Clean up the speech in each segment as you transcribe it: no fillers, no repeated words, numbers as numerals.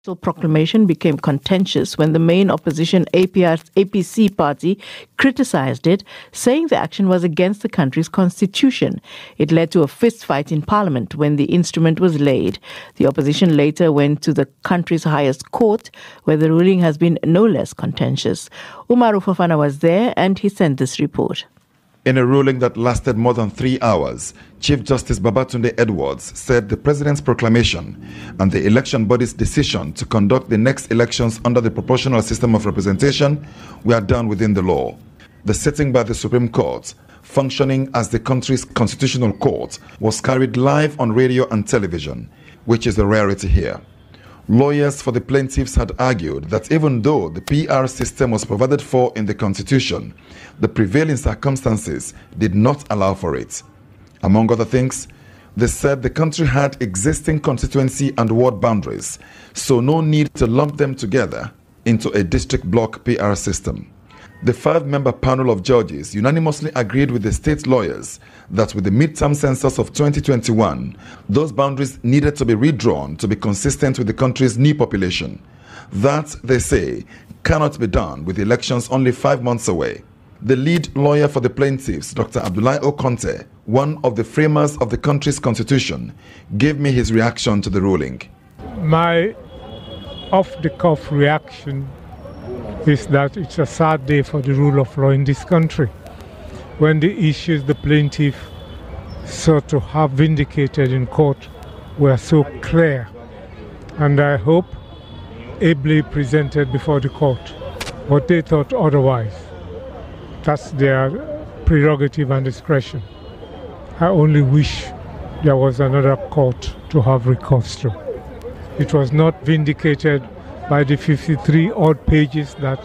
Proclamation became contentious when the main opposition APC party criticized it, saying the action was against the country's constitution. It led to a fistfight in parliament when the instrument was laid. The opposition later went to the country's highest court, where the ruling has been no less contentious. Umaru Fofana was there and he sent this report. In a ruling that lasted more than 3 hours, Chief Justice Babatunde Edwards said the president's proclamation and the election body's decision to conduct the next elections under the proportional system of representation were done within the law. The sitting by the Supreme Court, functioning as the country's constitutional court, was carried live on radio and television, which is a rarity here. Lawyers for the plaintiffs had argued that even though the PR system was provided for in the Constitution, the prevailing circumstances did not allow for it. Among other things, they said the country had existing constituency and ward boundaries, so no need to lump them together into a district block PR system. The 5-member panel of judges unanimously agreed with the state lawyers that with the midterm census of 2021, those boundaries needed to be redrawn to be consistent with the country's new population. That, they say, cannot be done with elections only 5 months away. The lead lawyer for the plaintiffs, Dr. Abdullahi Okonte, one of the framers of the country's constitution, gave me his reaction to the ruling. My off-the-cuff reaction is that it's a sad day for the rule of law in this country, when the issues the plaintiff sought to have vindicated in court were so clear, and I hope ably presented before the court. But they thought otherwise. That's their prerogative and discretion. I only wish there was another court to have recourse to. It was not vindicated by the 53 odd pages that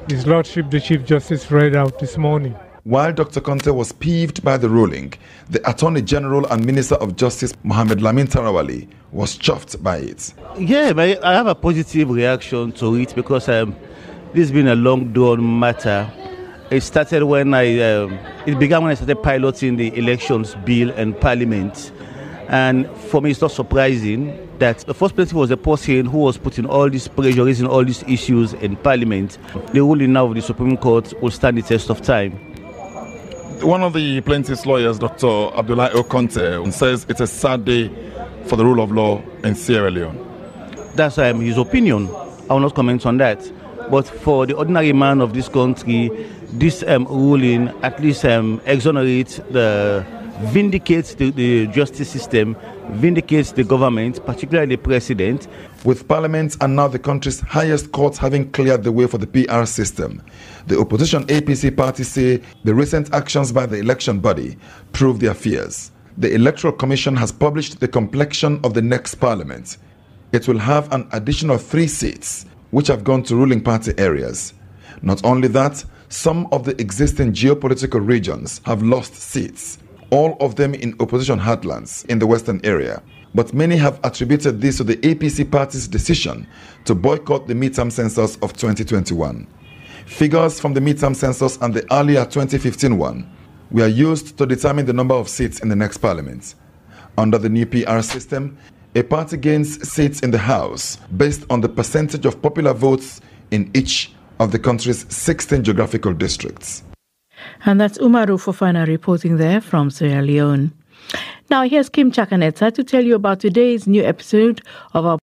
His Lordship the Chief Justice read out this morning. While Dr. Conte was peeved by the ruling, the Attorney General and Minister of Justice Mohammed Lamin Tarawali was chuffed by it. Yeah, I have a positive reaction to it because this has been a long-drawn matter. It started when it began when I started piloting the elections bill in Parliament. And for me, it's not surprising that the first plaintiff was a person who was putting all this pressure, raising all these issues in Parliament. The ruling now of the Supreme Court will stand the test of time. One of the plaintiff's lawyers, Dr. Abdullahi Okonte, says it's a sad day for the rule of law in Sierra Leone. That's his opinion. I will not comment on that. But for the ordinary man of this country, this ruling at least exonerates vindicates the justice system, vindicates the government, particularly the president. With Parliament and now the country's highest court having cleared the way for the PR system, the opposition APC party say the recent actions by the election body prove their fears. The Electoral Commission has published the complexion of the next Parliament. It will have an additional 3 seats, which have gone to ruling party areas. Not only that, some of the existing geopolitical regions have lost seats, all of them in opposition heartlands in the western area. But many have attributed this to the APC party's decision to boycott the midterm census of 2021. Figures from the midterm census and the earlier 2015 one were used to determine the number of seats in the next parliament. Under the new PR system, a party gains seats in the House based on the percentage of popular votes in each of the country's 16 geographical districts. And that's Umaru Fofana reporting there from Sierra Leone. Now here's Kim Chakanetsa to tell you about today's new episode of our